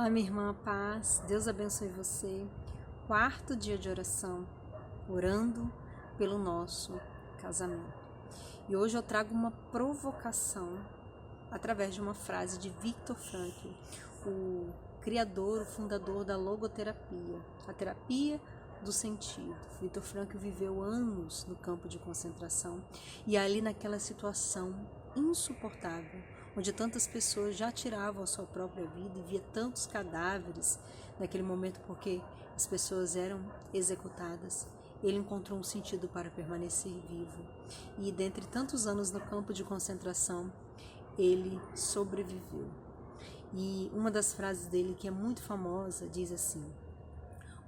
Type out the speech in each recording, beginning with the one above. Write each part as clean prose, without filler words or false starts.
Olá, minha irmã, paz, Deus abençoe você. Quarto dia de oração, orando pelo nosso casamento. E hoje eu trago uma provocação através de uma frase de Viktor Frankl, o criador, o fundador da logoterapia, a terapia do sentido. Viktor Frankl viveu anos no campo de concentração e ali naquela situação insuportável, onde tantas pessoas já tiravam a sua própria vida e via tantos cadáveres naquele momento porque as pessoas eram executadas. Ele encontrou um sentido para permanecer vivo e dentre tantos anos no campo de concentração, ele sobreviveu. E uma das frases dele que é muito famosa diz assim: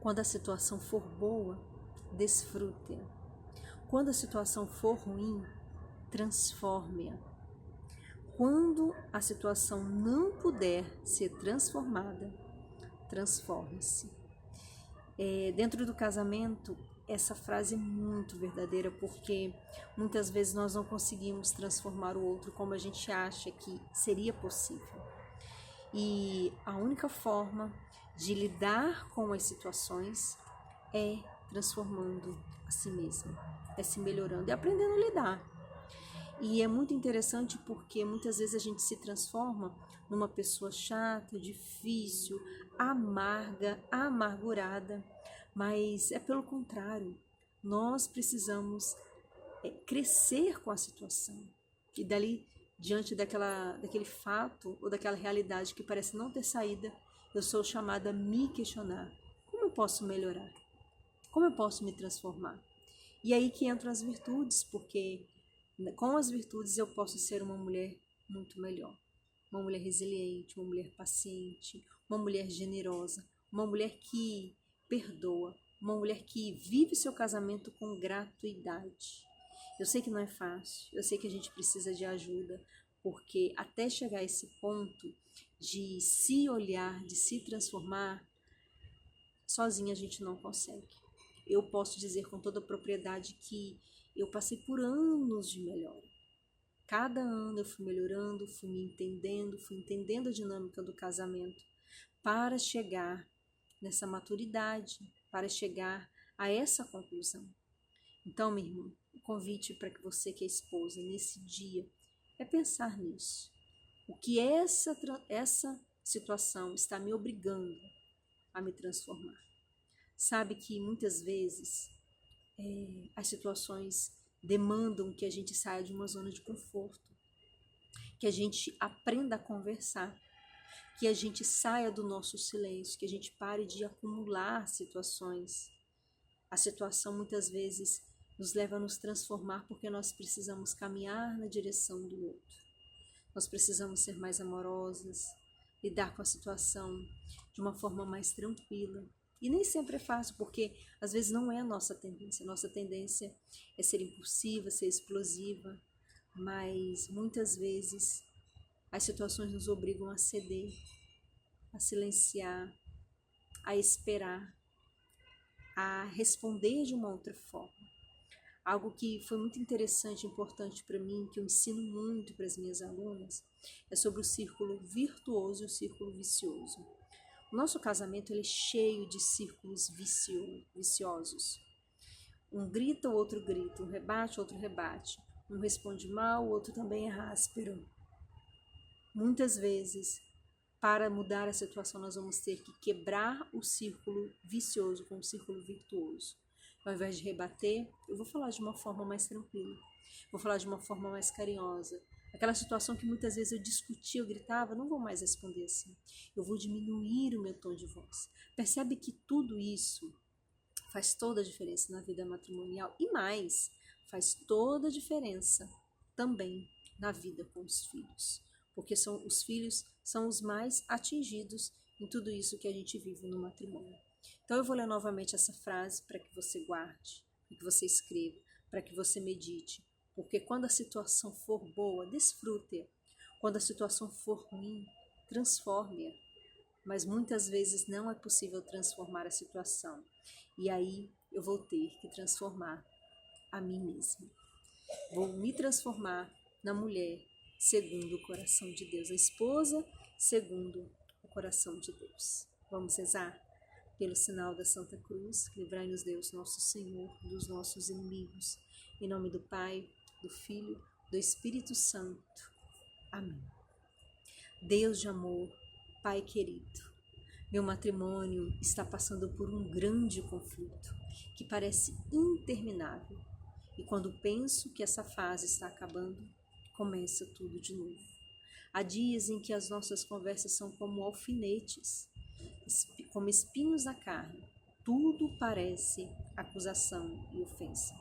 quando a situação for boa, desfrute-a. Quando a situação for ruim, transforme-a. Quando a situação não puder ser transformada, transforme-se. Dentro do casamento, essa frase é muito verdadeira, porque muitas vezes nós não conseguimos transformar o outro como a gente acha que seria possível. E a única forma de lidar com as situações é transformando a si mesmo, é se melhorando e aprendendo a lidar. E é muito interessante porque muitas vezes a gente se transforma numa pessoa chata, difícil, amarga, amargurada, mas é pelo contrário. Nós precisamos crescer com a situação e dali, diante daquele fato ou daquela realidade que parece não ter saída, eu sou chamada a me questionar. Como eu posso melhorar? Como eu posso me transformar? E aí que entram as virtudes, porque com as virtudes eu posso ser uma mulher muito melhor. Uma mulher resiliente, uma mulher paciente, uma mulher generosa, uma mulher que perdoa, uma mulher que vive seu casamento com gratuidade. Eu sei que não é fácil, eu sei que a gente precisa de ajuda, porque até chegar a esse ponto de se olhar, de se transformar, sozinha a gente não consegue. Eu posso dizer com toda propriedade que eu passei por anos de melhora. Cada ano eu fui melhorando, fui me entendendo, fui entendendo a dinâmica do casamento para chegar nessa maturidade, para chegar a essa conclusão. Então, minha irmã, o convite para que você que é esposa nesse dia é pensar nisso. O que essa situação está me obrigando a me transformar? Sabe que muitas vezes as situações demandam que a gente saia de uma zona de conforto, que a gente aprenda a conversar, que a gente saia do nosso silêncio, que a gente pare de acumular situações. A situação muitas vezes nos leva a nos transformar porque nós precisamos caminhar na direção do outro. Nós precisamos ser mais amorosas, lidar com a situação de uma forma mais tranquila. E nem sempre é fácil, porque às vezes não é a nossa tendência. A nossa tendência é ser impulsiva, ser explosiva, mas muitas vezes as situações nos obrigam a ceder, a silenciar, a esperar, a responder de uma outra forma. Algo que foi muito interessante e importante para mim, que eu ensino muito para as minhas alunas, é sobre o círculo virtuoso e o círculo vicioso. O nosso casamento ele é cheio de círculos viciosos. Um grita, o outro grita, um rebate, o outro rebate. Um responde mal, o outro também é áspero. Muitas vezes, para mudar a situação, nós vamos ter que quebrar o círculo vicioso com o círculo virtuoso. Ao invés de rebater, eu vou falar de uma forma mais tranquila, vou falar de uma forma mais carinhosa. Aquela situação que muitas vezes eu discutia, eu gritava, não vou mais responder assim. Eu vou diminuir o meu tom de voz. Percebe que tudo isso faz toda a diferença na vida matrimonial e mais, faz toda a diferença também na vida com os filhos. Porque os filhos são os mais atingidos em tudo isso que a gente vive no matrimônio. Então eu vou ler novamente essa frase para que você guarde, para que você escreva, para que você medite. Porque quando a situação for boa, desfrute-a. Quando a situação for ruim, transforme-a. Mas muitas vezes não é possível transformar a situação. E aí eu vou ter que transformar a mim mesma. Vou me transformar na mulher segundo o coração de Deus, a esposa segundo o coração de Deus. Vamos rezar? Pelo sinal da Santa Cruz, livrai-nos Deus, nosso Senhor, dos nossos inimigos. Em nome do Pai, do Filho, do Espírito Santo. Amém. Deus de amor, Pai querido, meu matrimônio está passando por um grande conflito que parece interminável. E quando penso que essa fase está acabando, começa tudo de novo. Há dias em que as nossas conversas são como alfinetes, como espinhos na carne. Tudo parece acusação e ofensa.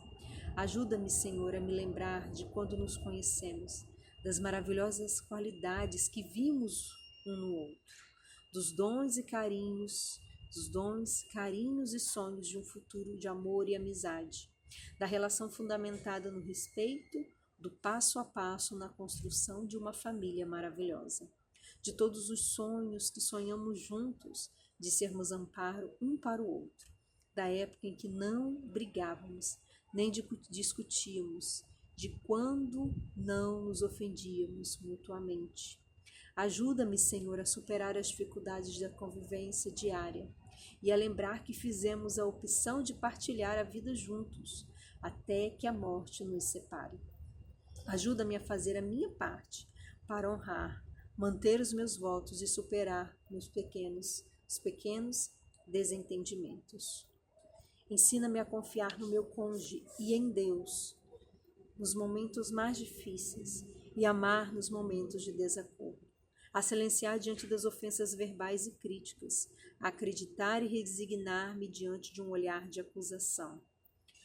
Ajuda-me, Senhor, a me lembrar de quando nos conhecemos, das maravilhosas qualidades que vimos um no outro, dos dons, carinhos e sonhos de um futuro de amor e amizade, da relação fundamentada no respeito, do passo a passo na construção de uma família maravilhosa, de todos os sonhos que sonhamos juntos, de sermos amparo um para o outro, da época em que não brigávamos, nem discutíamos, de quando não nos ofendíamos mutuamente. Ajuda-me, Senhor, a superar as dificuldades da convivência diária e a lembrar que fizemos a opção de partilhar a vida juntos, até que a morte nos separe. Ajuda-me a fazer a minha parte para honrar, manter os meus votos e superar os pequenos desentendimentos. Ensina-me a confiar no meu cônjuge e em Deus nos momentos mais difíceis e amar nos momentos de desacordo, a silenciar diante das ofensas verbais e críticas, a acreditar e resignar-me diante de um olhar de acusação,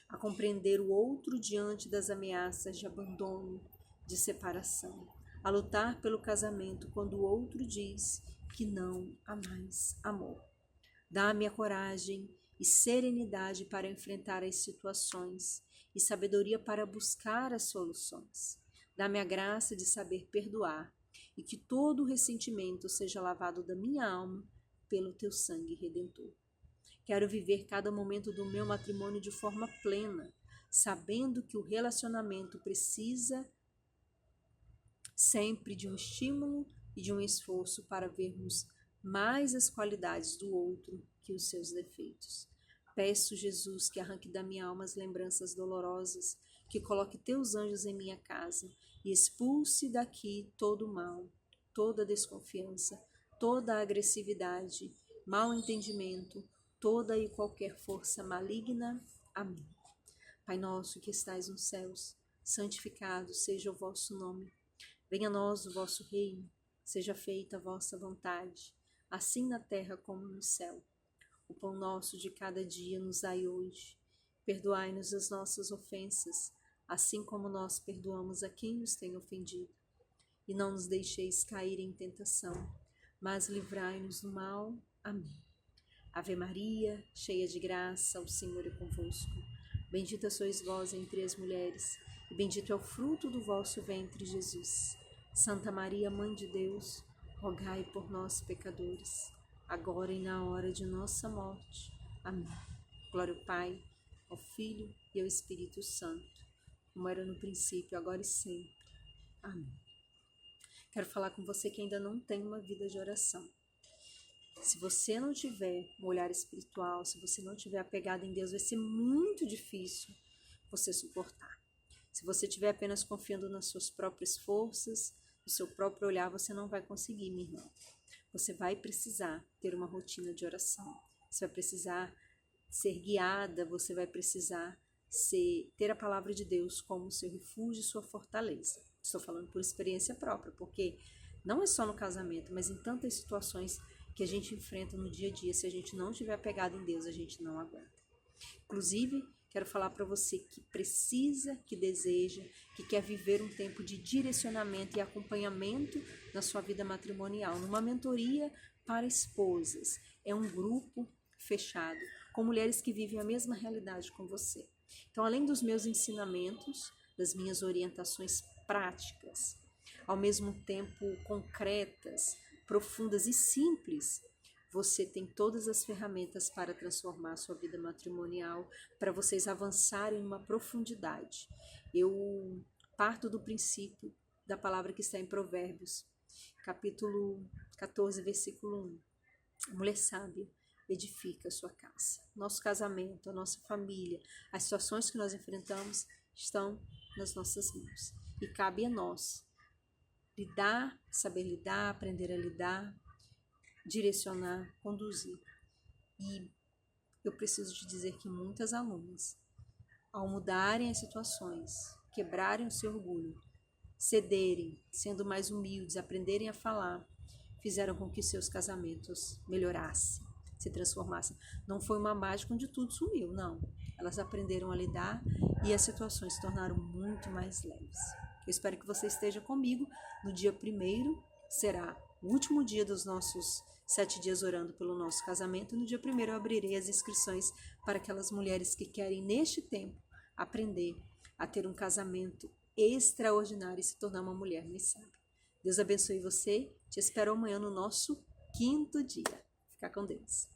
a compreender o outro diante das ameaças de abandono, de separação, a lutar pelo casamento quando o outro diz que não há mais amor. Dá-me a coragem e serenidade para enfrentar as situações e sabedoria para buscar as soluções. Dá-me a graça de saber perdoar e que todo o ressentimento seja lavado da minha alma pelo teu sangue redentor. Quero viver cada momento do meu matrimônio de forma plena, sabendo que o relacionamento precisa sempre de um estímulo e de um esforço para vermos mais as qualidades do outro que os seus defeitos. Peço, Jesus, que arranque da minha alma as lembranças dolorosas, que coloque teus anjos em minha casa e expulse daqui todo o mal, toda a desconfiança, toda a agressividade, mau entendimento, toda e qualquer força maligna. Amém. Pai nosso que estais nos céus, santificado seja o vosso nome. Venha a nós o vosso reino, seja feita a vossa vontade, assim na terra como no céu. O pão nosso de cada dia nos dai hoje. Perdoai-nos as nossas ofensas, assim como nós perdoamos a quem nos tem ofendido. E não nos deixeis cair em tentação, mas livrai-nos do mal. Amém. Ave Maria, cheia de graça, o Senhor é convosco. Bendita sois vós entre as mulheres, e bendito é o fruto do vosso ventre, Jesus. Santa Maria, Mãe de Deus, rogai por nós, pecadores, agora e na hora de nossa morte. Amém. Glória ao Pai, ao Filho e ao Espírito Santo, como era no princípio, agora e sempre. Amém. Quero falar com você que ainda não tem uma vida de oração. Se você não tiver um olhar espiritual, se você não tiver apegado em Deus, vai ser muito difícil você suportar. Se você estiver apenas confiando nas suas próprias forças, no seu próprio olhar, você não vai conseguir, minha irmã. Você vai precisar ter uma rotina de oração. Você vai precisar ser guiada, você vai precisar ter a palavra de Deus como seu refúgio e sua fortaleza. Estou falando por experiência própria, porque não é só no casamento, mas em tantas situações que a gente enfrenta no dia a dia. Se a gente não estiver apegado em Deus, a gente não aguenta. Inclusive, quero falar para você que precisa, que deseja, que quer viver um tempo de direcionamento e acompanhamento na sua vida matrimonial, numa mentoria para esposas. É um grupo fechado, com mulheres que vivem a mesma realidade com você. Então, além dos meus ensinamentos, das minhas orientações práticas, ao mesmo tempo concretas, profundas e simples, você tem todas as ferramentas para transformar a sua vida matrimonial, para vocês avançarem em uma profundidade. Eu parto do princípio da palavra que está em Provérbios, capítulo 14, versículo 1. A mulher sábia edifica a sua casa. Nosso casamento, a nossa família, as situações que nós enfrentamos estão nas nossas mãos. E cabe a nós lidar, saber lidar, aprender a lidar, direcionar, conduzir. E eu preciso te dizer que muitas alunas, ao mudarem as situações, quebrarem o seu orgulho, cederem, sendo mais humildes, aprenderem a falar, fizeram com que seus casamentos melhorassem, se transformassem. Não foi uma mágica onde tudo sumiu, não. Elas aprenderam a lidar e as situações se tornaram muito mais leves. Eu espero que você esteja comigo no dia 1º, será o último dia dos nossos 7 dias orando pelo nosso casamento. No dia 1º eu abrirei as inscrições para aquelas mulheres que querem, neste tempo, aprender a ter um casamento extraordinário e se tornar uma mulher mais sábia. Deus abençoe você. Te espero amanhã no nosso 5º dia. Fica com Deus.